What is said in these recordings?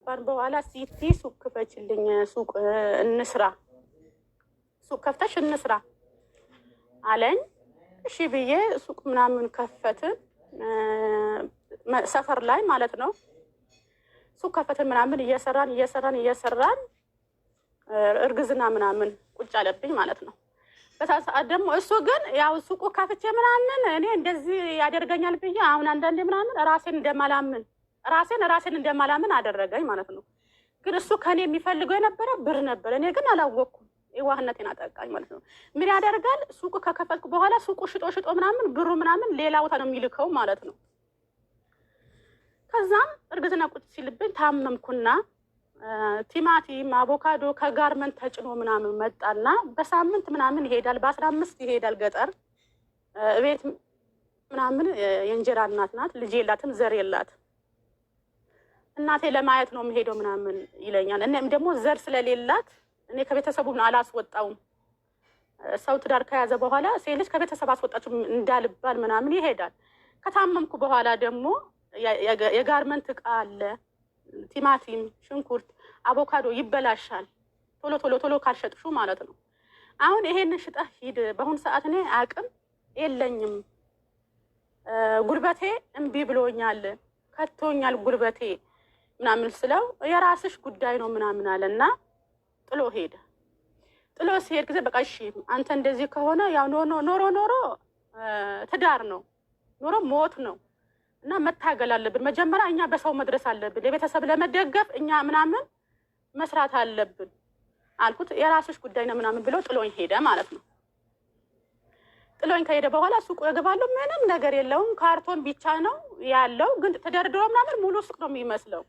ከገባን በኋላ ሲቲ ሱቅ ክፈችልኝ፣ ሱቅ እንስራ፣ ሱቅ ከፍተሽ እንስራ አለኝ። እሺ ብዬ ሱቅ ምናምን ከፈትን፣ ሰፈር ላይ ማለት ነው። ሱቅ ከፈትን ምናምን እየሰራን እርግዝና ምናምን ቁጭ አለብኝ ማለት ነው። በዛ ሰዓት ደግሞ እሱ ግን ያው ሱቁ ከፍቼ ምናምን እኔ እንደዚህ ያደርገኛል ብዬ አሁን አንዳንዴ ምናምን ራሴን እንደማላምን አደረገኝ ማለት ነው። ግን እሱ ከኔ የሚፈልገው የነበረ ብር ነበር። እኔ ግን አላወቅኩም። የዋህነቴን አጠቃኝ ማለት ነው። ምን ያደርጋል ሱቁ ከከፈትኩ በኋላ ሱቁ ሽጦ ምናምን ብሩ ምናምን ሌላ ቦታ ነው የሚልከው ማለት ነው። ከዛም እርግዝና ቁጭ ሲልብኝ ታመምኩና ቲማቲም አቮካዶ ከጋርመንት ተጭኖ ምናምን መጣና በሳምንት ምናምን ይሄዳል፣ በ15 ይሄዳል ገጠር ቤት ምናምን። የእንጀራ እናት ናት፣ ልጅ የላትም፣ ዘር የላትም። እናቴ ለማየት ነው የምሄደው ምናምን ይለኛል። እኔም ደግሞ ዘር ስለሌላት እኔ ከቤተሰቡ አላስወጣውም። ሰው ትዳር ከያዘ በኋላ ሴት ልጅ ከቤተሰብ አስወጣችሁ እንዳልባል ምናምን ይሄዳል። ከታመምኩ በኋላ ደግሞ የጋርመንት እቃ አለ፣ ቲማቲም፣ ሽንኩርት፣ አቮካዶ ይበላሻል ቶሎ ካልሸጥሹ ማለት ነው። አሁን ይሄንን ሽጠህ ሂድ። በአሁኑ ሰዓት እኔ አቅም የለኝም፣ ጉልበቴ እምቢ ብሎኛል፣ ከቶኛል ጉልበቴ ምናምን ስለው የራስሽ ጉዳይ ነው ምናምን አለና ጥሎ ሄደ። ጥሎ ሲሄድ ጊዜ በቃ እሺ አንተ እንደዚህ ከሆነ ያው ኖሮ ትዳር ነው፣ ኖሮ ሞት ነው እና መታገል አለብን። መጀመሪያ እኛ በሰው መድረስ አለብን። የቤተሰብ ለመደገፍ እኛ ምናምን መስራት አለብን አልኩት። የራስሽ ጉዳይ ነው ምናምን ብሎ ጥሎኝ ሄደ ማለት ነው። ጥሎኝ ከሄደ በኋላ ሱቁ እገባለሁ፣ ምንም ነገር የለውም፣ ካርቶን ብቻ ነው ያለው፣ ግን ተደርድሮ ምናምን ሙሉ ሱቅ ነው የሚመስለው።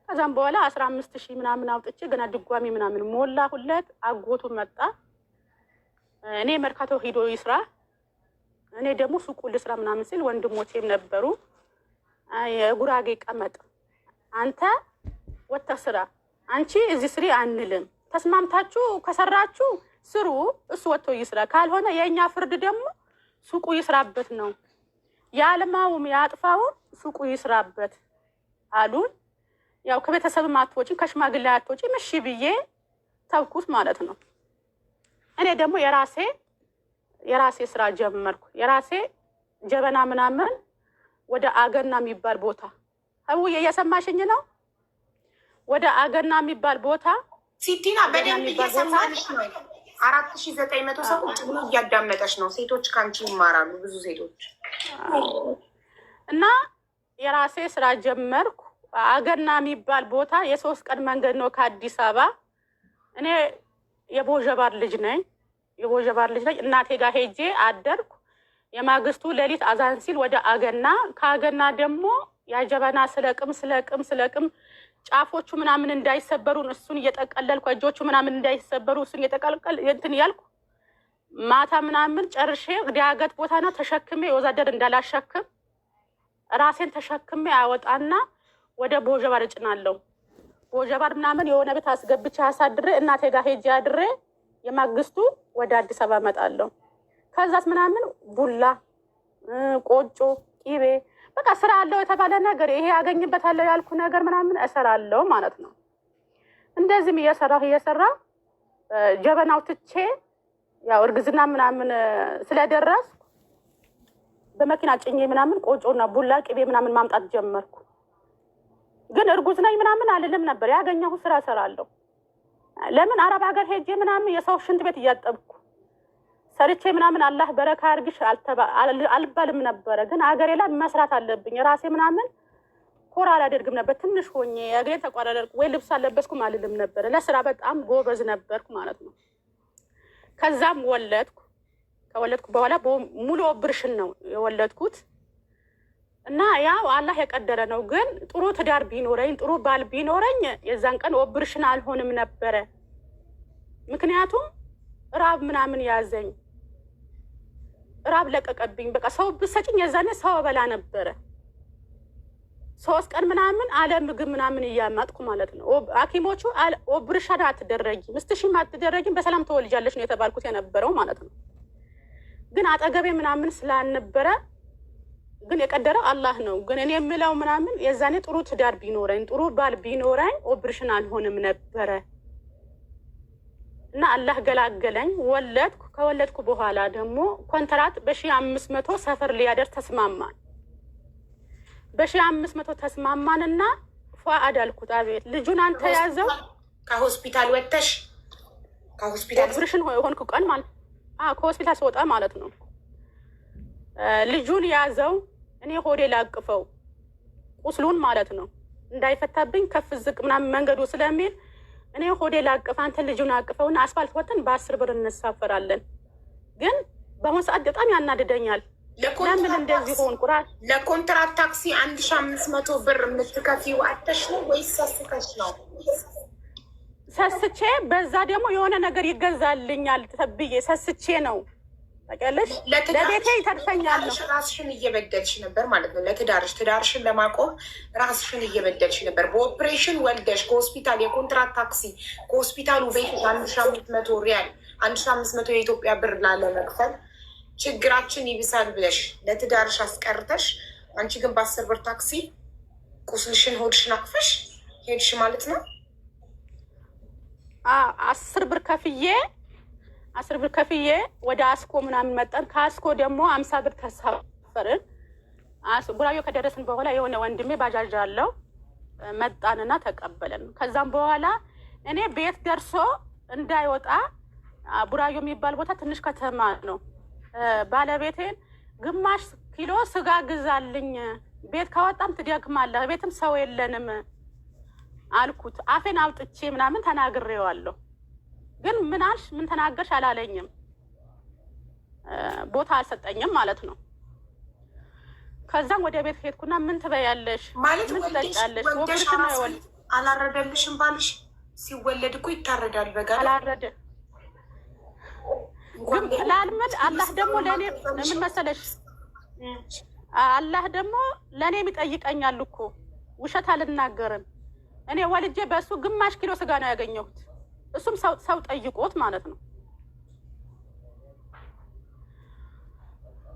ከዛም በኋላ 15,000 ምናምን አውጥቼ ገና ድጓሚ ምናምን ሞላሁለት። አጎቱ መጣ። እኔ መርካቶ ሂዶ ይስራ፣ እኔ ደግሞ ሱቁ ልስራ ምናምን ሲል ወንድሞቼም ነበሩ። የጉራጌ ቀመጥ አንተ ወጥተህ ስራ፣ አንቺ እዚህ ስሪ አንልም፣ ተስማምታችሁ ከሰራችሁ ስሩ፣ እሱ ወጥቶ ይስራ፣ ካልሆነ የእኛ ፍርድ ደግሞ ሱቁ ይስራበት ነው፣ ያልማውም ያጥፋውም ሱቁ ይስራበት አሉን። ያው ከቤተሰብም አትወጪም ከሽማግሌ አትወጪም፣ እሺ ብዬ ተውኩት ማለት ነው። እኔ ደግሞ የራሴ ስራ ጀመርኩ። የራሴ ጀበና ምናምን ወደ አገና የሚባል ቦታ ህውዬ እየሰማሽኝ ነው? ወደ አገና የሚባል ቦታ ሲቲና በደንብ እየሰማሽ ነው። 4,900 ሰው ቁጭ ብሎ እያዳመጠሽ ነው። ሴቶች ካንቺ ይማራሉ፣ ብዙ ሴቶች እና የራሴ ስራ ጀመርኩ። አገና የሚባል ቦታ የ3 ቀን መንገድ ነው ከአዲስ አበባ። እኔ የቦጀባር ልጅ ነኝ። እናቴ ጋር ሄጄ አደርኩ። የማግስቱ ሌሊት አዛን ሲል ወደ አገና፣ ከአገና ደግሞ ያጀበና ስለቅም ጫፎቹ ምናምን እንዳይሰበሩን እሱን እየጠቀለልኩ እጆቹ ምናምን እንዳይሰበሩ እሱን እየጠቀለል እንትን ያልኩ ማታ ምናምን ጨርሼ ዳገት ቦታ ነው ተሸክሜ ወዛደር እንዳላሸክም ራሴን ተሸክሜ አወጣና ወደ ቦጀባር እጭናለሁ። ቦጀባር ምናምን የሆነ ቤት አስገብቼ አሳድሬ እናቴ ጋር ሄጄ አድሬ የማግስቱ ወደ አዲስ አበባ እመጣለሁ። ከዛስ ምናምን ቡላ፣ ቆጮ፣ ቂቤ በቃ ስራ አለው የተባለ ነገር ይሄ ያገኝበታለሁ ያልኩ ነገር ምናምን እሰራለሁ ማለት ነው። እንደዚህም እየሰራ ጀበናው ትቼ ያው እርግዝና ምናምን ስለደረስኩ በመኪና ጭኜ ምናምን ቆጮና ቡላ፣ ቂቤ ምናምን ማምጣት ጀመርኩ። ግን እርጉዝ ነኝ ምናምን አልልም ነበር። ያገኘሁ ስራ እሰራለሁ። ለምን አረብ ሀገር ሄጄ ምናምን የሰው ሽንት ቤት እያጠብኩ ሰርቼ ምናምን አላህ በረካ አድርግሽ አልባልም ነበረ። ግን አገሬ ላይ መስራት አለብኝ። ራሴ ምናምን ኮራ አላደርግም ነበር። ትንሽ ሆኜ እግሬ ተቋረጠ ወይ ልብስ አለበስኩም አልልም ነበር። ለስራ በጣም ጎበዝ ነበርኩ ማለት ነው። ከዛም ከወለድኩ በኋላ ሙሉ ኦፕሬሽን ነው የወለድኩት እና ያው አላህ የቀደረ ነው። ግን ጥሩ ትዳር ቢኖረኝ ጥሩ ባል ቢኖረኝ የዛን ቀን ኦፕሬሽን አልሆንም ነበረ። ምክንያቱም ራብ ምናምን ያዘኝ፣ ራብ ለቀቀብኝ። በቃ ሰው ብሰጭኝ የዛኔ ሰው በላ ነበረ። 3 ቀን ምናምን አለ ምግብ ምናምን እያማጥኩ ማለት ነው። ሐኪሞቹ ኦፕሬሽን አትደረጊም፣ ምስትሽም አትደረጊም፣ በሰላም ተወልጃለሽ ነው የተባልኩት የነበረው ማለት ነው። ግን አጠገቤ ምናምን ስላልነበረ ግን የቀደረው አላህ ነው። ግን እኔ የምለው ምናምን የዛኔ ጥሩ ትዳር ቢኖረኝ ጥሩ ባል ቢኖረኝ ኦፕሬሽን አልሆንም ነበረ እና አላህ ገላገለኝ። ወለድኩ። ከወለድኩ በኋላ ደግሞ ኮንትራት በ1500 ሰፈር ሊያደርስ ተስማማን። በ1500 ተስማማንና ፏአድ አልኩት። አቤት ልጁን አንተ ያዘው። ከሆስፒታል ወጥተሽ ከሆስፒታል ኦፕሬሽን ሆንኩ ቀን ማለት ከሆስፒታል ስወጣ ማለት ነው። ልጁን ያዘው። እኔ ሆዴ ላቅፈው ቁስሉን ማለት ነው እንዳይፈታብኝ ከፍ ዝቅ ምናምን መንገዱ ስለሚል እኔ ሆዴ ላቅፍ፣ አንተ ልጁን አቅፈውና አስፋልት ወጥተን በ10 ብር እንሳፈራለን። ግን በአሁኑ ሰዓት በጣም ያናድደኛል። ለምን እንደዚህ ሆንኩ? ለኮንትራት ታክሲ 1500 ብር የምትከፊው አተሽ ነው ወይስ ሰስከሽ ነው? ሰስቼ በዛ ደግሞ የሆነ ነገር ይገዛልኛል ተብዬ ሰስቼ ነው። ታውቂያለሽ፣ ለቤቴ ይተርፈኛል ነው። ራስሽን እየበደልሽ ነበር ማለት ነው። ለትዳርሽ ትዳርሽን ለማቆም ራስሽን እየበደልሽ ነበር። በኦፕሬሽን ወልደሽ ከሆስፒታል የኮንትራት ታክሲ ከሆስፒታሉ ቤት 1500 ሪያል 1500 የኢትዮጵያ ብር ላለመክፈል ችግራችን ይብሳል ብለሽ ለትዳርሽ አስቀርተሽ፣ አንቺ ግን በ10 ብር ታክሲ ቁስልሽን ሆድሽን አቅፈሽ ሄድሽ ማለት ነው። 10 ብር ከፍዬ ወደ አስኮ ምናምን መጠን ከአስኮ ደግሞ 50 ብር ተሳፈርን። ቡራዮ ከደረስን በኋላ የሆነ ወንድሜ ባጃጅ አለው መጣንና ተቀበለን። ከዛም በኋላ እኔ ቤት ደርሶ እንዳይወጣ ቡራዮ የሚባል ቦታ ትንሽ ከተማ ነው። ባለቤቴን ግማሽ ኪሎ ስጋ ግዛልኝ፣ ቤት ካወጣም ትደክማለህ፣ ቤትም ሰው የለንም አልኩት። አፌን አውጥቼ ምናምን ተናግሬዋለሁ። ግን ምን አልሽ ምን ተናገርሽ አላለኝም። ቦታ አልሰጠኝም ማለት ነው። ከዛም ወደ ቤት ሄድኩና ምን ትበያለሽ ማለት ምን ትጠጫለሽ? አላረደልሽም ባልሽ? ሲወለድ እኮ ይታረዳል በጋ አላረደ ግን ላልመድ አላህ ደግሞ ለእኔ ምን መሰለሽ፣ አላህ ደግሞ ለእኔም ይጠይቀኛል እኮ ውሸት አልናገርም። እኔ ወልጄ በእሱ ግማሽ ኪሎ ስጋ ነው ያገኘሁት። እሱም ሰው ጠይቆት ማለት ነው።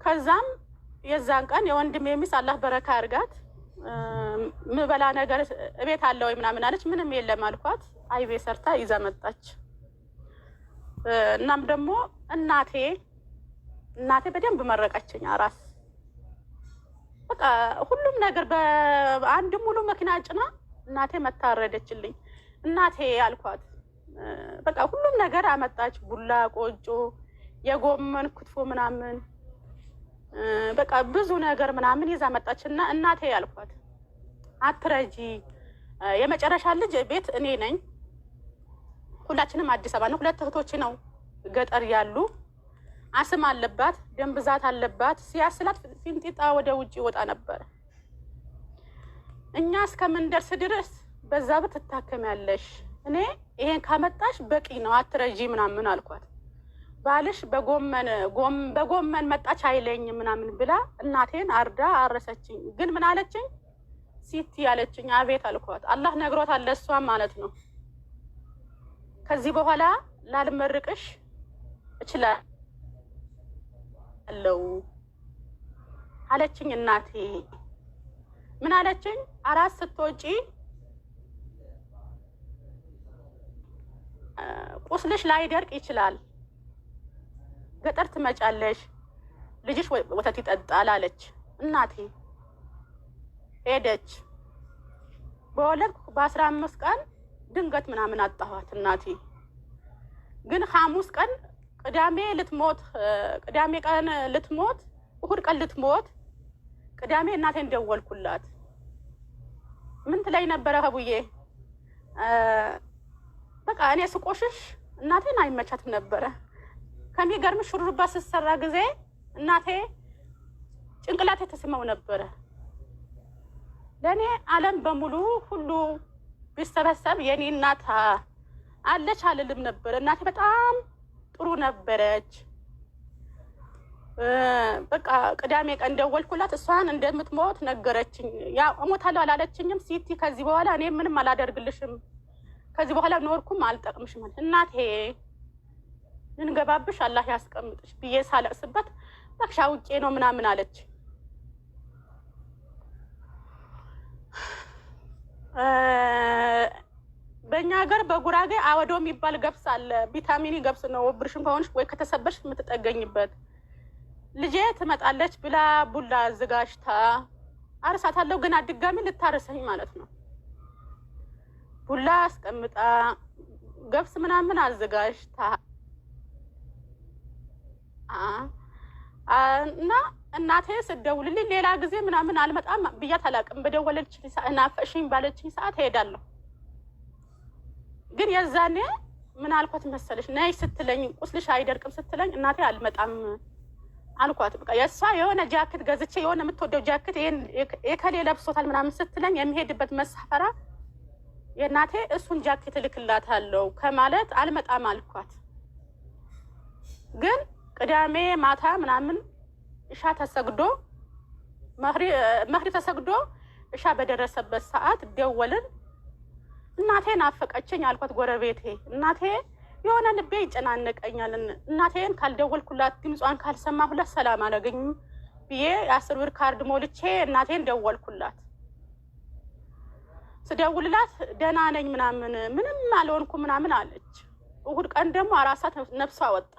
ከዛም የዛን ቀን የወንድሜ ሚስት አላህ በረካ አድርጋት ምበላ ነገር እቤት አለ ወይ ምናምን አለች። ምንም የለም አልኳት። አይቤ ሰርታ ይዛ መጣች። እናም ደግሞ እናቴ በደንብ መረቀችኝ። አራስ በቃ ሁሉም ነገር በአንድ ሙሉ መኪና ጭና እናቴ መታረደችልኝ። እናቴ አልኳት በቃ ሁሉም ነገር አመጣች። ቡላ፣ ቆጮ፣ የጎመን ክትፎ ምናምን በቃ ብዙ ነገር ምናምን ይዛ መጣችና እናቴ አልኳት አትረጂ፣ የመጨረሻ ልጅ ቤት እኔ ነኝ። ሁላችንም አዲስ አበባ ነው። 2 እህቶች ነው ገጠር ያሉ። አስም አለባት፣ ደም ብዛት አለባት። ሲያስላት ፊንጢጣ ወደ ውጭ ይወጣ ነበር። እኛ እስከምንደርስ ድረስ በዛ ብር ትታከሚያለሽ፣ እኔ ካመጣሽ በቂ ነው፣ አትረጂ ምናምን አልኳት። ባልሽ በጎመን መጣች አይለኝ ምናምን ብላ እናቴን አርዳ አረሰችኝ። ግን ምን አለችኝ? ሲቲ ያለችኝ። አቤት አልኳት። አላህ ነግሮታል ለሷ ማለት ነው። ከዚህ በኋላ ላልመርቅሽ እችላለሁ አለችኝ እናቴ። ምን አለችኝ? አራስ ስትወጪ ቁስልሽ ላይደርቅ ይችላል፣ ገጠር ትመጫለሽ፣ ልጅሽ ወተት ይጠጣል አለች እናቴ። ሄደች። በወለድኩ በ15 ቀን ድንገት ምናምን አጣኋት እናቴ። ግን ሐሙስ ቀን ቅዳሜ ቀን ልትሞት እሑድ ቀን ልትሞት ቅዳሜ እናቴን ደወልኩላት። ምን ትለኝ ነበረ ሀቡዬ? በቃ እኔ ስቆሽሽ እናቴን አይመቻትም ነበረ። ከሚገርምሽ ሹሩባ ስትሰራ ጊዜ እናቴ ጭንቅላቴ ተስመው ነበረ። ለእኔ ዓለም በሙሉ ሁሉ ቢሰበሰብ የኔ እናት አለች አልልም ነበር። እናቴ በጣም ጥሩ ነበረች። በቃ ቅዳሜ ቀን ደወልኩላት። እሷን እንደምትሞት ነገረችኝ። ያ እሞታለሁ አላለችኝም። ሲቲ ከዚህ በኋላ እኔ ምንም አላደርግልሽም፣ ከዚህ በኋላ ኖርኩም አልጠቅምሽም ማለት እናቴ እንገባብሽ አላህ ያስቀምጥሽ ብዬ ሳለቅስበት በቃ አውቄ ነው ምናምን አለች። በእኛ ሀገር በጉራጌ አወዶ የሚባል ገብስ አለ። ቪታሚኒ ገብስ ነው። ኦፕሬሽን ከሆንሽ ወይ ከተሰበርሽ የምትጠገኝበት። ልጄ ትመጣለች ብላ ቡላ አዘጋጅታ አርሳታለሁ። ግን ድጋሚ ልታርሰኝ ማለት ነው። ቡላ አስቀምጣ ገብስ ምናምን አዘጋጅታ እና እናቴ ስደውልልኝ ሌላ ጊዜ ምናምን አልመጣም ብያት አላውቅም። በደወለችልኝ ሰዓት ናፈቅሽኝ ባለችኝ ሰዓት እሄዳለሁ። ግን የዛኔ ምን አልኳት መሰለሽ? ነይ ስትለኝ ቁስልሽ አይደርቅም ስትለኝ እናቴ አልመጣም አልኳት። በቃ የእሷ የሆነ ጃኬት ገዝቼ የሆነ የምትወደው ጃኬት የከሌ ለብሶታል ምናምን ስትለኝ የሚሄድበት መሳፈራ የእናቴ እሱን ጃኬት እልክላታለሁ ከማለት አልመጣም አልኳት። ግን ቅዳሜ ማታ ምናምን እሻ ተሰግዶ መህሪ ተሰግዶ እሻ በደረሰበት ሰዓት ደወልን። እናቴ ናፈቀችኝ አልኳት። ጎረቤቴ እናቴ የሆነ ልቤ ይጨናነቀኛል፣ እናቴን ካልደወልኩላት ድምጿን ካልሰማሁላት ሰላም አላገኝም ብዬ የ10 ብር ካርድ ሞልቼ እናቴን ደወልኩላት። ስደውልላት ደህና ነኝ ምናምን ምንም አልሆንኩም ምናምን አለች። እሑድ ቀን ደግሞ አራሳት ነፍሷ ወጣ።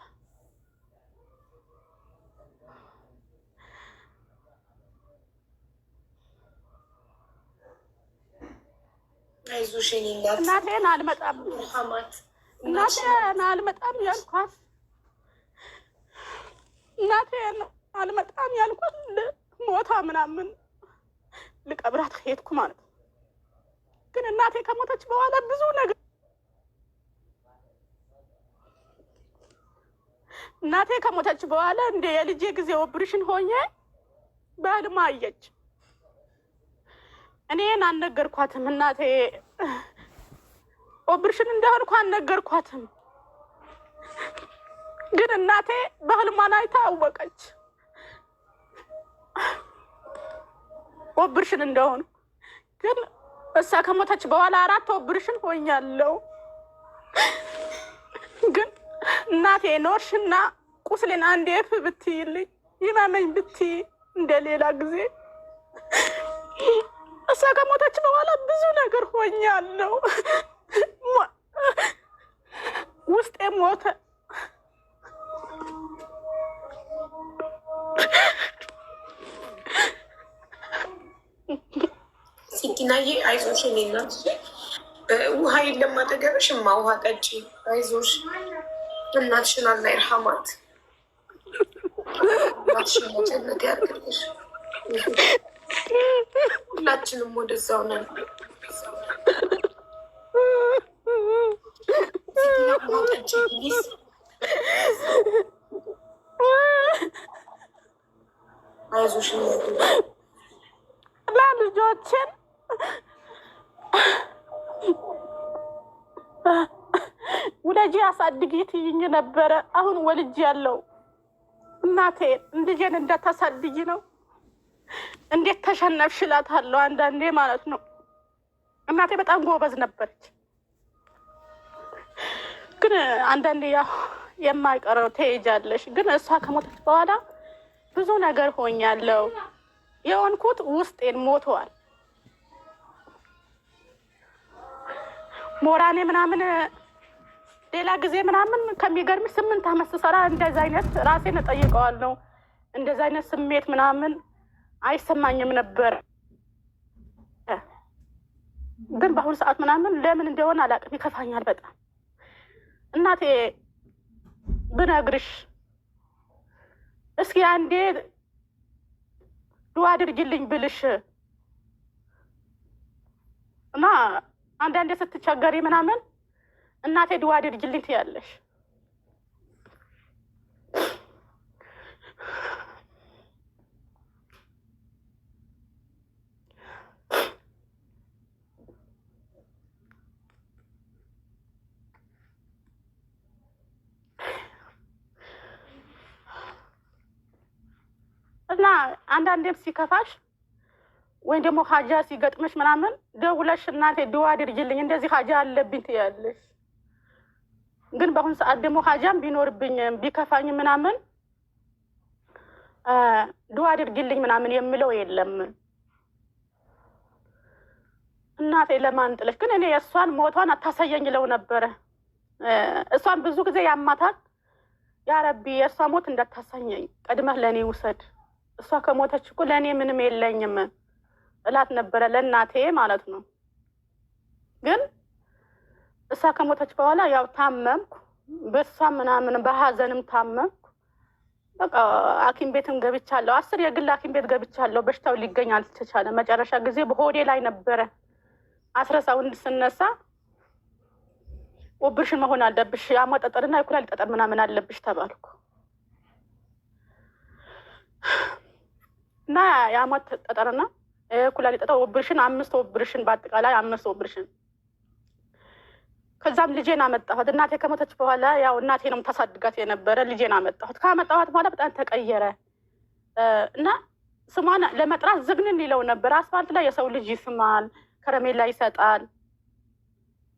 እናቴን አልመጣም ያልኳት እናቴን አልመጣም ያልኳት ሞታ ምናምን ልቀብራት ሄድኩ ማለት ነው። ግን እናቴ ከሞተች በኋላ ብዙ ነገር እናቴ ከሞተች በኋላ እንደ የልጄ ጊዜ ኦፕሬሽን ሆኜ በህልም አየች። እኔን አልነገርኳትም። እናቴ ኦፕሬሽን እንደሆንኩ አልነገርኳትም። ግን እናቴ በህልሟን አይታ አወቀች ኦፕሬሽን እንደሆኑ። ግን እሷ ከሞተች በኋላ 4 ኦፕሬሽን ሆኛለሁ። ግን እናቴ ኖርሽና ቁስሌን አንዴ እፍ ብትይልኝ ይመመኝ ብትይ እንደሌላ ጊዜ እሷ ከሞተች በኋላ ብዙ ነገር ሆኛለሁ። ውስጤ ሞተ። ሲኪናዬ አይዞሽ፣ እኔ እናት ውሃ የለም አጠገብሽ፣ እማ ውሃ ጠጪ፣ አይዞሽ። እናትሽን አላህ ይርሐማት፣ እናትሽን ጀነት ያርግልሽ። ሁላችንም ወደዛው ነን። አይዞሽ ልጆችን ውለጂ አሳድጊ ትይኝ ነበረ። አሁን ወልጅ ያለው እናቴ ልጄን እንዳታሳድጊ ነው። እንዴት ተሸነፍሽ እላታለሁ አንዳንዴ ማለት ነው። እናቴ በጣም ጎበዝ ነበረች። ግን አንዳንዴ ያው የማይቀረው ትሄጃለሽ። ግን እሷ ከሞተች በኋላ ብዙ ነገር ሆኛለሁ። የሆንኩት ውስጤን ሞተዋል። ሞራኔ ምናምን ሌላ ጊዜ ምናምን ከሚገርምሽ 8 ዓመት ስሰራ እንደዛ አይነት ራሴን እጠይቀዋለሁ። እንደዛ አይነት ስሜት ምናምን አይሰማኝም ነበር። ግን በአሁኑ ሰዓት ምናምን ለምን እንደሆነ አላውቅም፣ ይከፋኛል በጣም። እናቴ ብነግርሽ እስኪ አንዴ ዱዓ አድርጊልኝ ብልሽ እና አንዳንዴ ስትቸገሪ ምናምን እናቴ ዱዓ አድርጊልኝ ትያለሽ። እና አንዳንዴም ሲከፋሽ ወይም ደግሞ ሀጃ ሲገጥምሽ ምናምን ደውለሽ እናቴ ዱዓ አድርጊልኝ እንደዚህ ሀጃ አለብኝ ትያለሽ። ግን በአሁኑ ሰዓት ደግሞ ሀጃም ቢኖርብኝ ቢከፋኝ ምናምን ዱዓ አድርጊልኝ ምናምን የምለው የለም። እናቴ ለማን ጥለሽ ግን እኔ የእሷን ሞቷን አታሳየኝ ለው ነበረ። እሷን ብዙ ጊዜ ያማታል። ያ ረቢ የእሷ ሞት እንዳታሳኘኝ ቀድመህ ለእኔ ውሰድ፣ እሷ ከሞተች እኮ ለእኔ ምንም የለኝም እላት ነበረ፣ ለእናቴ ማለት ነው። ግን እሷ ከሞተች በኋላ ያው ታመምኩ፣ በእሷ ምናምን በሀዘንም ታመምኩ። በቃ ሐኪም ቤትም ገብቻለሁ፣ 10 የግል ሐኪም ቤት ገብቻለሁ። በሽታው ሊገኝ አልተቻለ። መጨረሻ ጊዜ በሆዴ ላይ ነበረ አስረሳው እንድስነሳ ኦፕሬሽን መሆን አለብሽ፣ የአሟ ጠጠርና የኩላሊት ጠጠር ምናምን አለብሽ ተባልኩ እና የአሟ ጠጠርና የኩላሊት ጠጠር ኦፕሬሽን 5 ኦፕሬሽን፣ በአጠቃላይ 5 ኦፕሬሽን። ከዛም ልጄን አመጣኋት። እናቴ ከሞተች በኋላ ያው እናቴ ነው የምታሳድጋት የነበረ። ልጄን አመጣኋት። ካመጣኋት በኋላ በጣም ተቀየረ እና ስሟን ለመጥራት ዝግንን ይለው ነበር። አስፋልት ላይ የሰው ልጅ ይስማል፣ ከረሜላ ይሰጣል።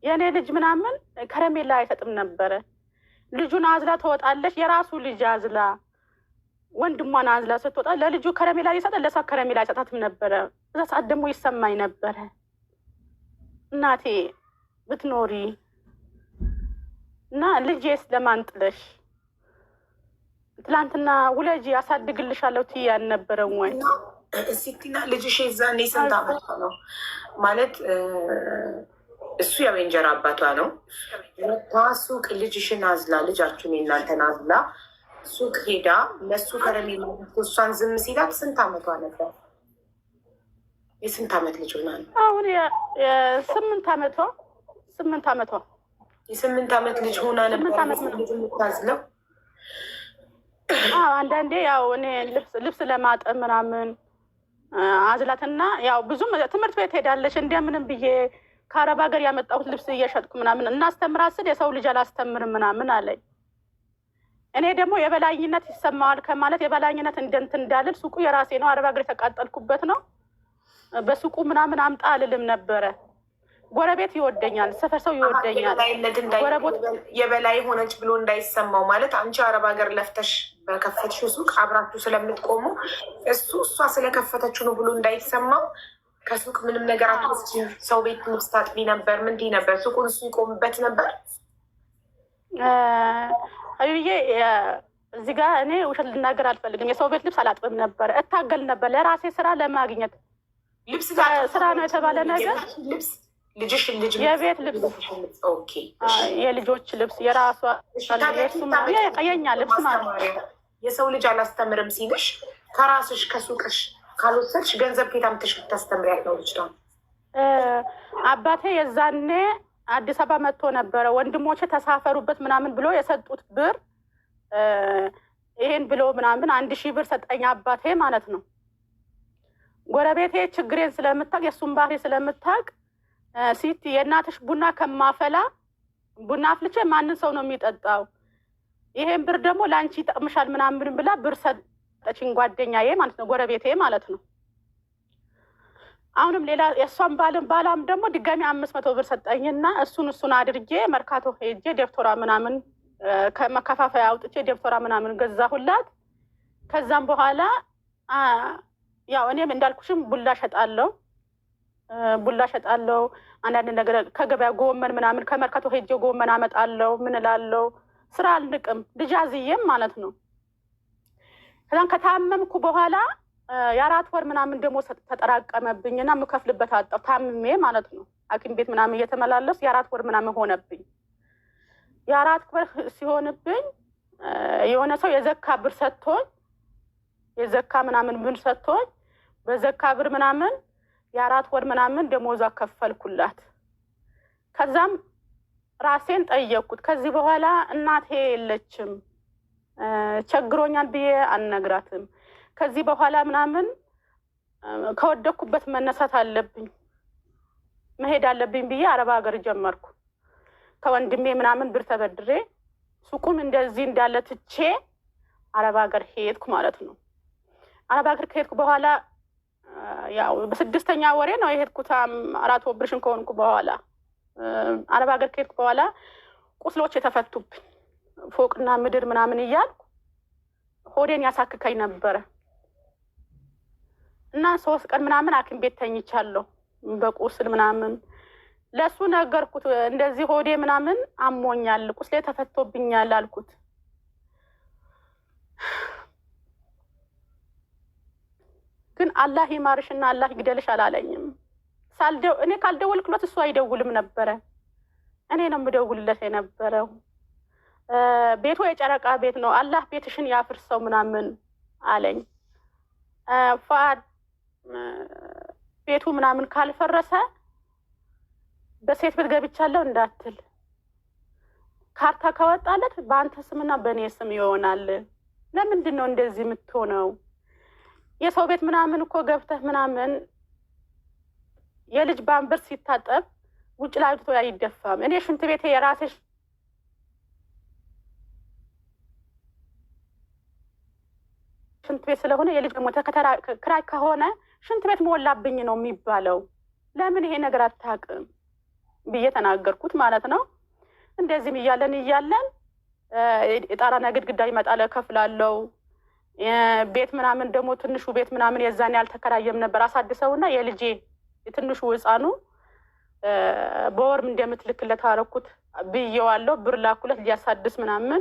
የእኔ ልጅ ምናምን ከረሜላ አይሰጥም ነበረ። ልጁን አዝላ ትወጣለች። የራሱ ልጅ አዝላ ወንድሟን አዝላ ስትወጣ ለልጁ ከረሜላ ይሰጣል፣ ለሷ ከረሜላ አይሰጣትም ነበረ። እዛ ሰዓት ደግሞ ይሰማኝ ነበረ እናቴ ብትኖሪ እና ልጄስ ለማን ጥለሽ ትላንትና ውለጂ ያሳድግልሻለሁ ትይ አልነበረም ወይ? ሲቲና ልጅሽ የዛኔ ስንት ዓመቷ ነው ማለት? እሱ ያው የእንጀራ አባቷ ነው። ሱቅ ልጅሽን አዝላ ልጃችሁን የእናንተን አዝላ ሱቅ ሄዳ ለሱ ከረሜላ እሷን ዝም ሲላት ስንት ዓመቷ ነበር? የስንት ዓመት ልጅ ሆና ነው? አሁን የ8 ዓመቷ 8 ዓመቷ የ8 ዓመት ልጅ ሆና ነበር የምታዝለው። አንዳንዴ ያው እኔ ልብስ ለማጠብ ምናምን አዝላትና ያው ብዙም ትምህርት ቤት ሄዳለች። እንደምንም ብዬ ከአረብ ሀገር ያመጣሁት ልብስ እየሸጥኩ ምናምን እናስተምራት ስል የሰው ልጅ አላስተምርም ምናምን አለኝ። እኔ ደግሞ የበላይነት ይሰማዋል ከማለት የበላይነት እንደንት እንዳልል ሱቁ የራሴ ነው፣ አረብ ሀገር የተቃጠልኩበት ነው። በሱቁ ምናምን አምጣ አልልም ነበረ። ጎረቤት ይወደኛል፣ ሰፈር ሰው ይወደኛል። የበላይ ሆነች ብሎ እንዳይሰማው ማለት አንቺ አረብ ሀገር ለፍተሽ በከፈትሽው ሱቅ አብራችሁ ስለምትቆሙ እሷ ስለከፈተችው ነው ብሎ እንዳይሰማው ከሱቅ ምንም ነገር አትወስጂም። ሰው ቤት ልብስ ታጥቢ ነበር፣ ምን ትይ ነበር? ሱቁን እሱ ይቆምበት ነበር። አዩዬ እዚህ ጋር እኔ ውሸት ልናገር አልፈልግም። የሰው ቤት ልብስ አላጥብም ነበር፣ እታገል ነበር ለራሴ ስራ ለማግኘት። ልብስ ስራ ነው የተባለ ነገር ልብስ ልጅሽ ልጅ የቤት ልብስ የልጆች ልብስ የራሷ የኛ ልብስ ማለት የሰው ልጅ አላስተምርም ሲልሽ ከራስሽ ከሱቅሽ ካልወሰድሽ ገንዘብ ኬት አምጥተሽ ልታስተምሪያት ነው ልጅቷን? አባቴ የዛኔ አዲስ አበባ መጥቶ ነበረ። ወንድሞቼ ተሳፈሩበት ምናምን ብሎ የሰጡት ብር ይሄን ብሎ ምናምን 1000 ብር ሰጠኝ አባቴ ማለት ነው። ጎረቤቴ ችግሬን ስለምታውቅ የእሱን ባህሪ ስለምታውቅ ሲቲ የእናትሽ ቡና ከማፈላ ቡና አፍልቼ ማንን ሰው ነው የሚጠጣው? ይሄን ብር ደግሞ ለአንቺ ይጠቅምሻል ምናምን ብላ ብር ሰጠችኝ፣ ጓደኛዬ ማለት ነው፣ ጎረቤቴ ማለት ነው። አሁንም ሌላ የእሷን ባላም ደግሞ ድጋሚ 500 ብር ሰጠኝና እሱን አድርጌ መርካቶ ሄጄ ደብተራ ምናምን ከመከፋፈያ አውጥቼ ደብተራ ምናምን ገዛሁላት። ከዛም በኋላ ያው እኔም እንዳልኩሽም ቡላ ሸጣለሁ። አንዳንድ ነገር ከገበያ ጎመን ምናምን ከመርካቶ ሄጄ ጎመን አመጣለሁ። ምን እላለሁ፣ ስራ አልንቅም፣ ልጅ አዝዬም ማለት ነው። ከዛም ከታመምኩ በኋላ የ4 ወር ምናምን ደግሞ ተጠራቀመብኝና የምከፍልበት አጣሁ። ታምሜ ማለት ነው ሐኪም ቤት ምናምን እየተመላለስ የ4 ወር ምናምን ሆነብኝ። የ4 ወር ሲሆንብኝ የሆነ ሰው የዘካ ብር ሰጥቶኝ የዘካ ምናምን ብር ሰጥቶኝ በዘካ ብር ምናምን የ4 ወር ምናምን ደሞዟ ከፈልኩላት። ከዛም ራሴን ጠየቅኩት። ከዚህ በኋላ እናቴ የለችም ቸግሮኛል ብዬ አልነግራትም። ከዚህ በኋላ ምናምን ከወደኩበት መነሳት አለብኝ መሄድ አለብኝ ብዬ አረብ ሀገር ጀመርኩ። ከወንድሜ ምናምን ብር ተበድሬ ሱቁም እንደዚህ እንዳለ ትቼ አረብ ሀገር ሄድኩ ማለት ነው። አረብ ሀገር ከሄድኩ በኋላ ያው በ6ኛ ወሬ ነው የሄድኩት። 4 ኦፕሬሽን ከሆንኩ በኋላ አረብ ሀገር ከሄድኩ በኋላ ቁስሎች የተፈቱብኝ ፎቅና ምድር ምናምን እያልኩ ሆዴን ያሳክከኝ ነበረ እና 3 ቀን ምናምን ሐኪም ቤት ተኝቻለሁ። በቁስል ምናምን ለሱ ነገርኩት። እንደዚህ ሆዴ ምናምን አሞኛል፣ ቁስሌ ተፈቶብኛል አልኩት። ግን አላህ ይማርሽና አላህ ይግደልሽ አላለኝም። እኔ ካልደወልኩለት እሱ አይደውልም ነበረ። እኔ ነው የምደውልለት የነበረው። ቤቱ የጨረቃ ቤት ነው፣ አላህ ቤትሽን ያፍርሰው ምናምን አለኝ። ፋድ ቤቱ ምናምን ካልፈረሰ በሴት ቤት ገብቻለሁ እንዳትል፣ ካርታ ከወጣለት በአንተ ስምና በእኔ ስም ይሆናል። ለምንድን ነው እንደዚህ የምትሆነው? የሰው ቤት ምናምን እኮ ገብተህ ምናምን የልጅ ባንበር ሲታጠብ ውጭ ላይ አውጥቶ አይደፋም። እኔ ሽንት ቤቴ የራሴ ሽንት ቤት ስለሆነ የልጅ ደግሞ ክራይ ከሆነ ሽንት ቤት ሞላብኝ ነው የሚባለው። ለምን ይሄ ነገር አታውቅም ብዬ ተናገርኩት ማለት ነው። እንደዚህም እያለን የጣራና ግድግዳ ይመጣል እከፍላለሁ። ቤት ምናምን ደግሞ ትንሹ ቤት ምናምን የዛኔ ያልተከራየም ነበር አሳድሰውና የልጄ የትንሹ ህፃኑ በወርም እንደምትልክለት አደረኩት ብዬዋለሁ። ብር ላኩለት ሊያሳድስ ምናምን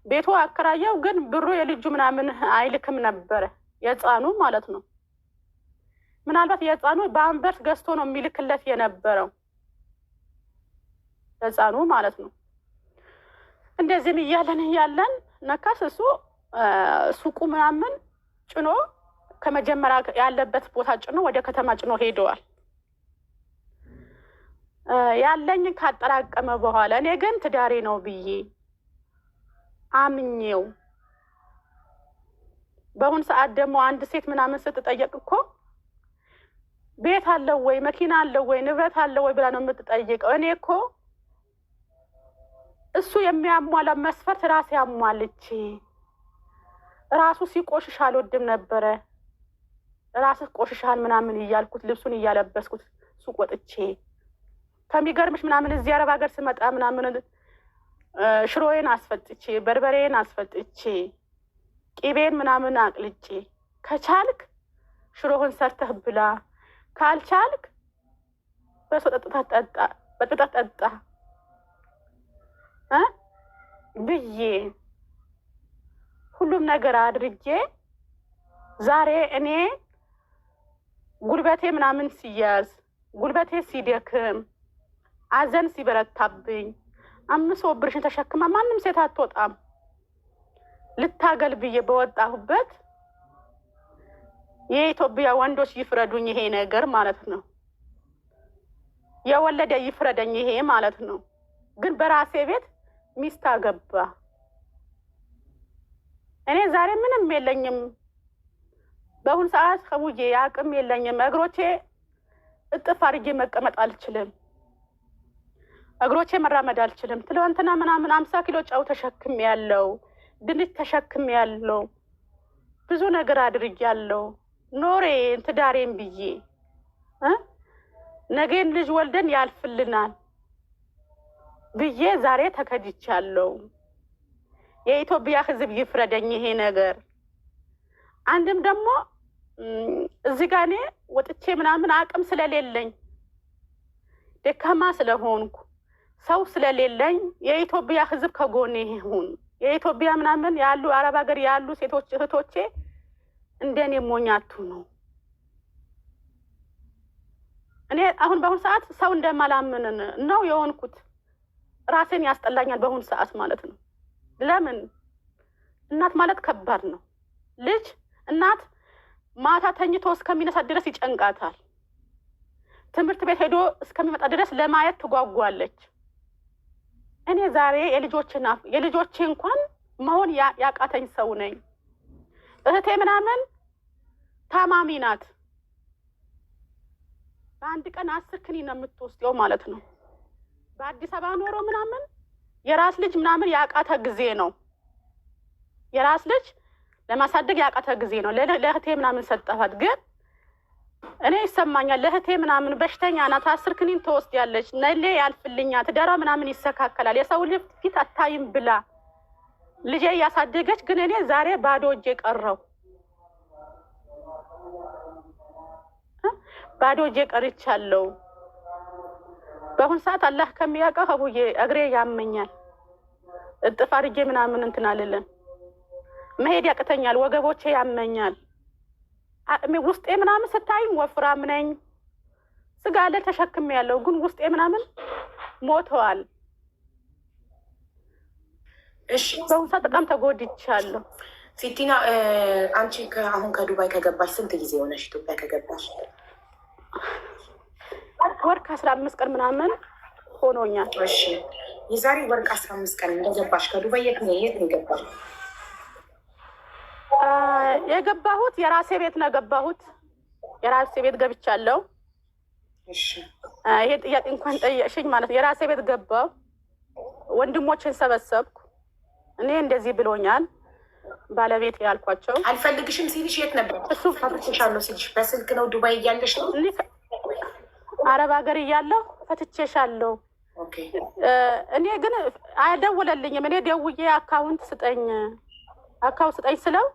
ቤቱ አከራየው። ግን ብሩ የልጁ ምናምን አይልክም ነበረ የህፃኑ ማለት ነው። ምናልባት የህፃኑ በአንበርስ ገዝቶ ነው የሚልክለት የነበረው ህፃኑ ማለት ነው። እንደዚህም እያለን ነካስ እሱ ሱቁ ምናምን ጭኖ ከመጀመሪያ ያለበት ቦታ ጭኖ ወደ ከተማ ጭኖ ሄደዋል። ያለኝ ካጠራቀመ በኋላ እኔ ግን ትዳሬ ነው ብዬ አምኜው በአሁን ሰዓት ደግሞ አንድ ሴት ምናምን ስትጠየቅ እኮ ቤት አለው ወይ መኪና አለው ወይ ንብረት አለው ወይ ብላ ነው የምትጠይቀው። እኔ እኮ እሱ የሚያሟላ መስፈርት ራሴ ያሟልቼ ራሱ ሲቆሽሽ አልወድም ነበረ። ራስህ ቆሽሻል ምናምን እያልኩት ልብሱን እያለበስኩት ሱቅ ወጥቼ ከሚገርምሽ ምናምን እዚህ አረብ ሀገር ስመጣ ምናምን ሽሮዬን አስፈጥቼ በርበሬን አስፈጥቼ ቂቤን ምናምን አቅልጬ ከቻልክ ሽሮህን ሰርተህ ብላ፣ ካልቻልክ በሶ በጥብጠህ ጠጣ ብዬ ሁሉም ነገር አድርጌ ዛሬ እኔ ጉልበቴ ምናምን ሲያዝ ጉልበቴ ሲደክም አዘን ሲበረታብኝ 500 ብርሽን ተሸክማ ማንም ሴት አትወጣም ልታገል ብዬ በወጣሁበት የኢትዮጵያ ወንዶች ይፍረዱኝ ይሄ ነገር ማለት ነው። የወለደ ይፍረደኝ ይሄ ማለት ነው። ግን በራሴ ቤት ሚስት አገባ። እኔ ዛሬ ምንም የለኝም። በአሁን ሰዓት ከቡዬ አቅም የለኝም። እግሮቼ እጥፍ አድርጌ መቀመጥ አልችልም። እግሮቼ መራመድ አልችልም። ትላንትና ምናምን 50 ኪሎ ጨው ተሸክም ያለው ድንች ተሸክም ያለው ብዙ ነገር አድርጌያለሁ። ኖሬ ትዳሬን ብዬ ነገን ልጅ ወልደን ያልፍልናል ብዬ ዛሬ ተከድቻለሁ። የኢትዮጵያ ሕዝብ ይፍረደኝ ይሄ ነገር። አንድም ደግሞ እዚህ ጋር እኔ ወጥቼ ምናምን አቅም ስለሌለኝ ደካማ ስለሆንኩ ሰው ስለሌለኝ የኢትዮጵያ ሕዝብ ከጎኔ ይሁን። የኢትዮጵያ ምናምን ያሉ አረብ ሀገር ያሉ ሴቶች እህቶቼ እንደኔ ሞኛቱ ነው። እኔ አሁን በአሁን ሰዓት ሰው እንደማላምን ነው የሆንኩት። ራሴን ያስጠላኛል በአሁን ሰዓት ማለት ነው። ለምን እናት ማለት ከባድ ነው። ልጅ እናት ማታ ተኝቶ እስከሚነሳ ድረስ ይጨንቃታል። ትምህርት ቤት ሄዶ እስከሚመጣ ድረስ ለማየት ትጓጓለች። እኔ ዛሬ የልጆቼ እንኳን መሆን ያቃተኝ ሰው ነኝ። እህቴ ምናምን ታማሚ ናት። በአንድ ቀን 10 ክኒን ነው የምትወስደው ማለት ነው። በአዲስ አበባ ኖሮ ምናምን የራስ ልጅ ምናምን ያቃተ ጊዜ ነው። የራስ ልጅ ለማሳደግ ያቃተ ጊዜ ነው። ለእህቴ ምናምን ሰጠኋት። ግን እኔ ይሰማኛል ለእህቴ ምናምን በሽተኛ ናት። 10 ክኒን ትወስዳለች። ነሌ ያልፍልኛል፣ ትዳሯ ምናምን ይስተካከላል፣ የሰው ልጅ ፊት አታይም ብላ ልጄ ያሳደገች። ግን እኔ ዛሬ ባዶ እጄ ቀረው። ባዶ እጄ ቀርቻለሁ። በአሁን ሰዓት አላህ ከሚያውቀው ሀቡዬ እግሬ ያመኛል። እጥፍ አድርጌ ምናምን እንትን አልልም። መሄድ ያቅተኛል። ወገቦቼ ያመኛል። ውስጤ ምናምን ስታይም ወፍራም ነኝ። ስጋ አለ ተሸክሜ ያለው ግን ውስጤ ምናምን ሞተዋል። እሺ በአሁን ሰዓት በጣም ተጎድቻለሁ። ሲቲና አንቺ አሁን ከዱባይ ከገባሽ ስንት ጊዜ ሆነሽ? ኢትዮጵያ ከገባሽ ወር ከ15 ቀን ምናምን ሆኖኛል። እሺ የዛሬ ወር ከ15 ቀን እንደገባሽ ከዱባይ የት ነው የገባሽ? የገባሁት የራሴ ቤት ነው የገባሁት። የራሴ ቤት ገብቻለሁ። እሺ ይሄ ጥያቄ እንኳን ጠየቅሽኝ ማለት ነው። የራሴ ቤት ገባሁ። ወንድሞችን ሰበሰብኩ። እኔ እንደዚህ ብሎኛል ባለቤት ያልኳቸው። አልፈልግሽም ሲልሽ የት ነበር? እሱ ፈትቼሻለሁ ሲልሽ በስልክ ነው? ዱባይ እያለሽ ነው? አረብ ሀገር እያለሁ ፈትቼሻለሁ። እኔ ግን አይደውለልኝም። እኔ ደውዬ አካውንት ስጠኝ ስለው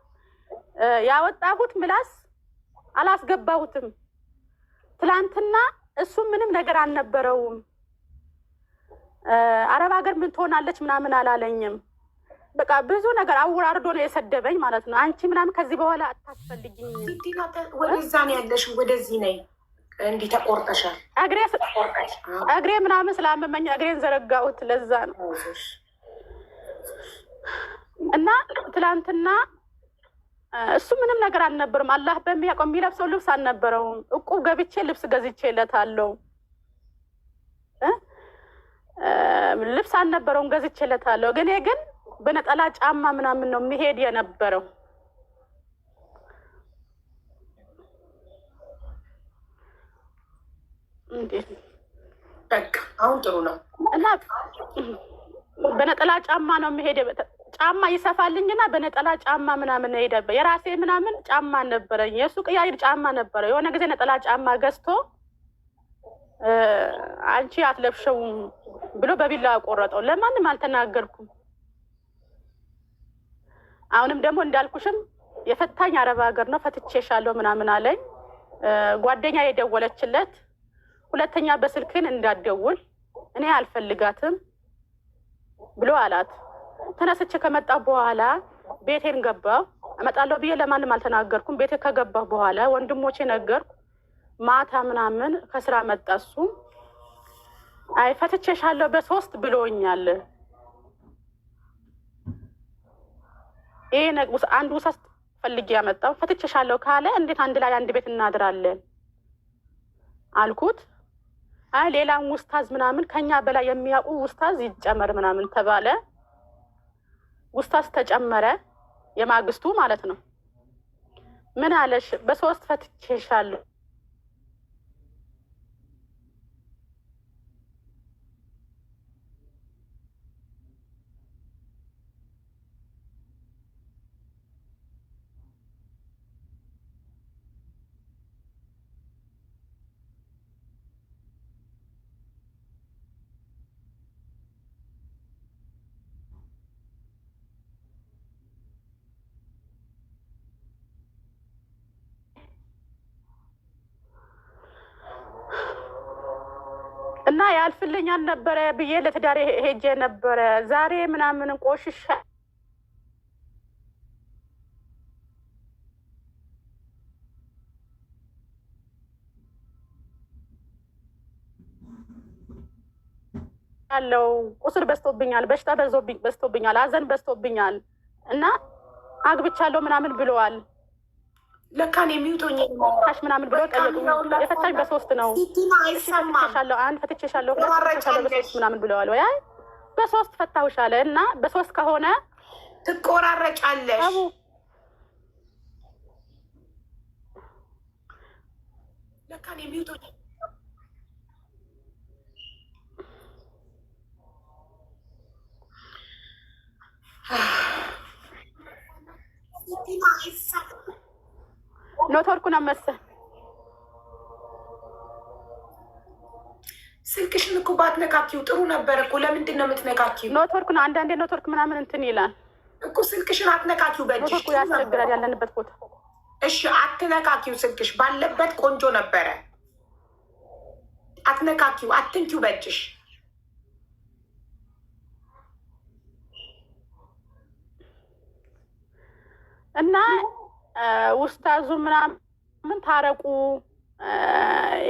ያወጣሁት ምላስ አላስገባሁትም። ትላንትና እሱ ምንም ነገር አልነበረውም። አረብ ሀገር ምን ትሆናለች ምናምን አላለኝም። በቃ ብዙ ነገር አውራርዶ ነው የሰደበኝ ማለት ነው። አንቺ ምናምን ከዚህ በኋላ አታስፈልጊኝ። ወደዛ ነው ያለሽ፣ ወደዚህ ነይ። እንዲህ ተቆርጠሻል። እግሬ ምናምን ስላመመኝ እግሬን ዘረጋሁት። ለዛ ነው እና ትላንትና እሱ ምንም ነገር አልነበረም። አላህ በሚያውቀው የሚለብሰው ልብስ አልነበረውም። እቁብ ገብቼ ልብስ ገዝቼለታለሁ። ልብስ አልነበረውም፣ ገዝቼለታለሁ። ግን በነጠላ ጫማ ምናምን ነው የሚሄድ የነበረው። እንዴት በቃ አሁን ጥሩ ነው። እና በነጠላ ጫማ ነው የሚሄድ። ጫማ ይሰፋልኝና በነጠላ ጫማ ምናምን ሄደ። የራሴ ምናምን ጫማ ነበረኝ። የሱ ቅያይር ጫማ ነበረ። የሆነ ጊዜ ነጠላ ጫማ ገዝቶ አንቺ አትለብሸውም ብሎ በቢላ ቆረጠው። ለማንም አልተናገርኩም። አሁንም ደግሞ እንዳልኩሽም የፈታኝ አረብ ሀገር ነው። ፈትቼሻለሁ ምናምን አለኝ። ጓደኛ የደወለችለት ሁለተኛ በስልክን እንዳትደውል እኔ አልፈልጋትም ብሎ አላት። ተነስቼ ከመጣ በኋላ ቤቴን ገባሁ። እመጣለሁ ብዬ ለማንም አልተናገርኩም። ቤቴ ከገባሁ በኋላ ወንድሞቼ ነገርኩ። ማታ ምናምን ከስራ መጣ። እሱ አይ ፈትቼሻለሁ በ3 ብሎኛል። ይሄ ነቅቡስ አንድ ውሳስ ፈልጌ ያመጣው ፈትቼሻለሁ ካለ እንዴት አንድ ላይ አንድ ቤት እናድራለን አልኩት። አይ ሌላም ውስታዝ ምናምን ከኛ በላይ የሚያውቁ ውስታዝ ይጨመር ምናምን ተባለ። ውስታዝ ተጨመረ። የማግስቱ ማለት ነው። ምን አለሽ? በ3 ፈትቼሻለሁ። እና ያልፍልኛል ነበረ ብዬ ለትዳሬ ሄጄ ነበረ። ዛሬ ምናምን ቆሽሻ ያለው ቁስል በዝቶብኛል፣ በሽታ በዝቶብኛል፣ ሀዘን በዝቶብኛል እና አግብቻለሁ ምናምን ብለዋል። ለካን የሚውቶኝ ታሽ ምናምን ብሎ ጠየቁ። የፈታኝ በ3 ነው። ፈትቼሻለሁ፣ አንድ ፈትቼሻለሁ፣ በ3 ምናምን ብለዋል። ወይ አይ በ3 ፈታሁሽ አለ እና በ3 ከሆነ ትቆራረጫለሽ። ለካን የሚውቶኝ ኖትወርኩ ነው መሰል። ስልክሽን እኮ ባትነካኪው ጥሩ ነበር እኮ። ለምንድን ነው የምትነካኪው? ኖትወርኩ ነው። አንዳንዴ ኖትወርክ ምናምን እንትን ይላል እኮ። ስልክሽን አትነካኪው በእጅሽ። ኖትወርኩ ያስቸግራል ያለንበት ቦታ። እሺ አትነካኪው። ስልክሽ ባለበት ቆንጆ ነበረ። አትነካኪው፣ አትንኪው በእጅሽ። እና ውስታዙ ምናምን ታረቁ፣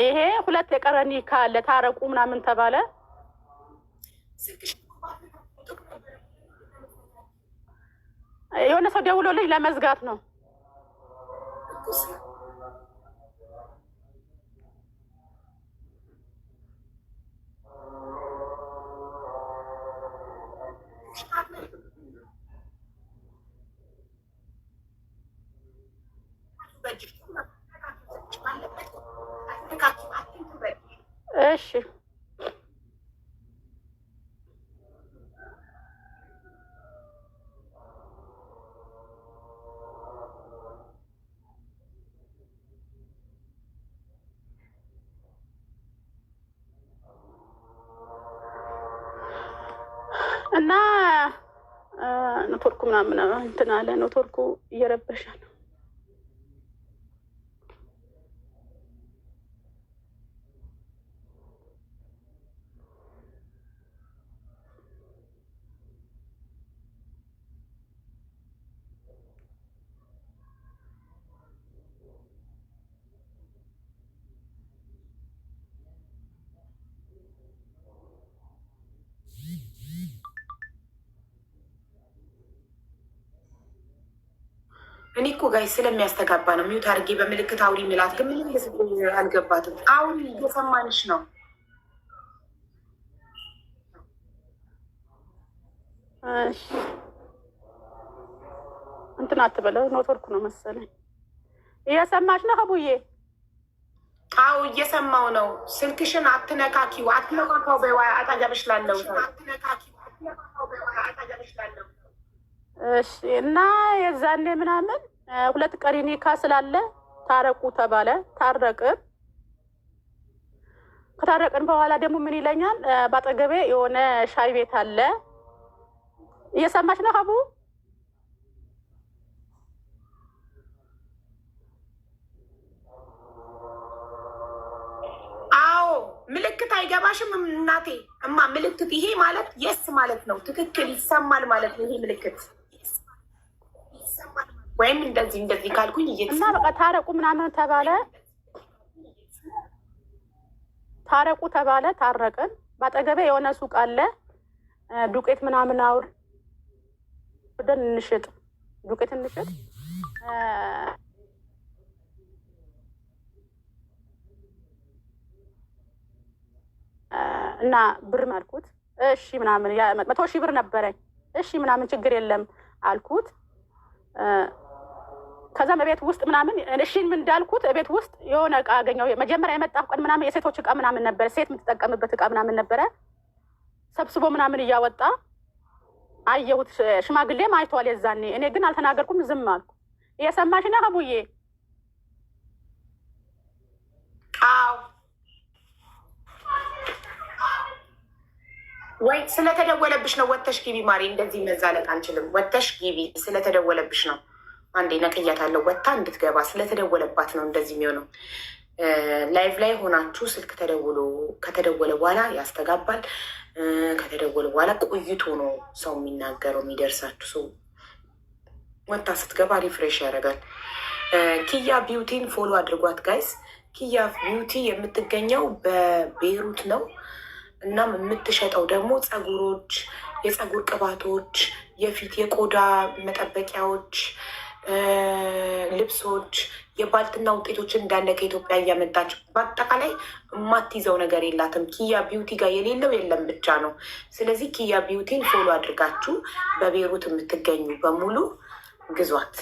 ይሄ ሁለት የቀረኒ ካለ ታረቁ ምናምን ተባለ። የሆነ ሰው ደውሎልኝ ለመዝጋት ነው። እሺ እና ኔትወርኩ ምናምን እንትን አለ። ኔትወርኩ እየረበሸ ነው። እኔ እኮ ጋይ ስለሚያስተጋባ ነው ሚዩት አድርጌ በምልክት አውሪ ሚላት፣ ግን ምንም አልገባትም። አሁን እየሰማንሽ ነው። እንትን አትበለው፣ ኔትወርኩ ነው መሰለኝ። እየሰማች ነው ሀቡዬ? አዎ እየሰማው ነው። ስልክሽን አትነካኪው፣ አትነካካው በዋ አጠገብሽ ላለው እሺ። እና የዛኔ ምናምን ሁለት ቀሪ ኒካ ስላለ ታረቁ ተባለ። ታረቅን። ከታረቅን በኋላ ደግሞ ምን ይለኛል፣ ባጠገቤ የሆነ ሻይ ቤት አለ። እየሰማች ነው ሀቡ? አዎ ምልክት አይገባሽም እናቴ? እማ ምልክት ይሄ ማለት የስ ማለት ነው። ትክክል ይሰማል ማለት ነው። ይሄ ምልክት ወይም እንደዚህ እንደዚህ ካልኩኝ እና በቃ ታረቁ ምናምን ተባለ። ታረቁ ተባለ። ታረቅን። ባጠገቤ የሆነ ሱቅ አለ። ዱቄት ምናምን አውርደን እንሽጥ፣ ዱቄት እንሽጥ እና ብር አልኩት። እሺ ምናምን 100,000 ብር ነበረኝ። እሺ ምናምን ችግር የለም አልኩት። ከዛም ቤት ውስጥ ምናምን እሺን ምን እንዳልኩት ቤት ውስጥ የሆነ እቃ አገኘው። መጀመሪያ የመጣሁ ቀን ምናምን የሴቶች እቃ ምናምን ነበረ፣ ሴት የምትጠቀምበት እቃ ምናምን ነበረ። ሰብስቦ ምናምን እያወጣ አየሁት። ሽማግሌም አይቷል የዛኔ። እኔ ግን አልተናገርኩም፣ ዝም አልኩ። እየሰማሽ ነው ሀቡዬ? አዎ። ወይ ስለተደወለብሽ ነው። ወተሽ ግቢ ማሪ። እንደዚህ መዛለቅ አንችልም። ወተሽ ግቢ። ስለተደወለብሽ ነው። አንዴ ነቅያታለሁ። ወታ እንድትገባ ስለተደወለባት ነው እንደዚህ የሚሆነው። ላይቭ ላይ ሆናችሁ ስልክ ከተደወለ በኋላ ያስተጋባል። ከተደወለ በኋላ ቆይቶ ነው ሰው የሚናገረው የሚደርሳችሁ። ሰው ወታ ስትገባ ሪፍሬሽ ያደርጋል። ኪያ ቢዩቲን ፎሎ አድርጓት ጋይስ። ኪያ ቢዩቲ የምትገኘው በቤይሩት ነው። እናም የምትሸጠው ደግሞ ፀጉሮች፣ የፀጉር ቅባቶች፣ የፊት የቆዳ መጠበቂያዎች፣ ልብሶች፣ የባልትና ውጤቶችን እንዳለ ከኢትዮጵያ እያመጣች በአጠቃላይ የማትይዘው ነገር የላትም። ኪያ ቢዩቲ ጋር የሌለው የለም ብቻ ነው። ስለዚህ ኪያ ቢዩቲን ፎሎ አድርጋችሁ በቤይሩት የምትገኙ በሙሉ ግዟት።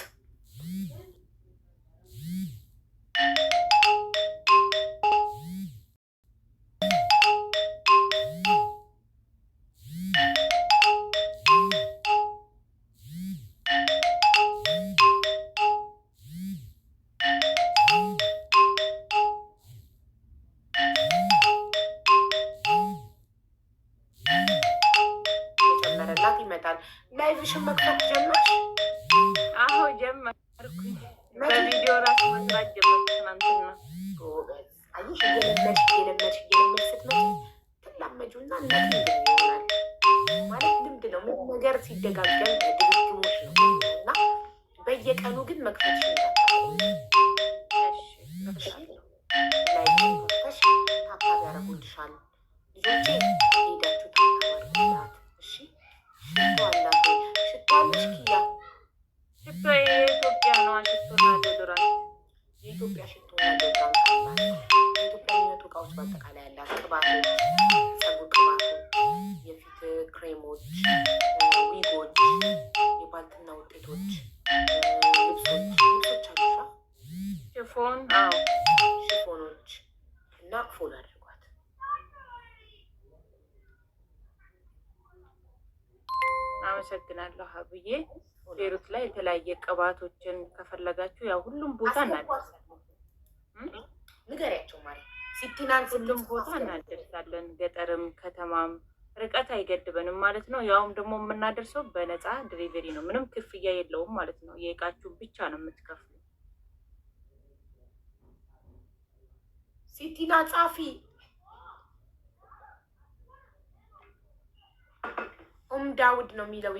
ይመጣል። ላይቭሽን መክፈት ጀመርሽ? አዎ ጀመርኩኝ። በቪዲዮ ራሱ መስራት ጀመርኩ ትናንትና። አየሽ እየለመድሽ ስትመጪ ትላመጂውና እናት ይሆናል ማለት ልምድ ነው። ምን ነገር ሲደጋገም ድግግሞሽ ነው እና በየቀኑ ግን መክፈትሽ እንዳታቆሚ። ላይ ከፈሽ ታብታብ ያደርጉልሻል ልጆቼ ሄዳችሁ ታብታብ አድርጉላት። እሺ ሽቶ አላት ሽቶ አለሽ ኪያ? ሽቶ የኢትዮጵያ ነው። ሽቶና ዶዶራንት የኢትዮጵያ ሽቶና ዶዶራንት አላት። የኢትዮጵያ የሚመጡ እቃዎች በአጠቃላይ ያላት ቅባቶች፣ ፀጉር ቅባቶች፣ የፊት ክሬሞች፣ ዊጎች፣ የባልትና ውጤቶች፣ ልብሶች አሉሻ ሽፎን ሽፎኖች እና ፎሎ አድርጓት። አመሰግናለሁ ሀብዬ። ቤሩት ላይ የተለያየ ቅባቶችን ከፈለጋችሁ ያው ሁሉም ቦታ ንገሪያቸው ማለት ሲቲናን ሁሉም ቦታ እናደርሳለን። ገጠርም ከተማም ርቀት አይገድበንም ማለት ነው። ያውም ደግሞ የምናደርሰው በነፃ ድሪቨሪ ነው። ምንም ክፍያ የለውም ማለት ነው። የእቃችሁ ብቻ ነው የምትከፍሉ። ሲቲና ጻፊ ዳውድ ነው የሚለው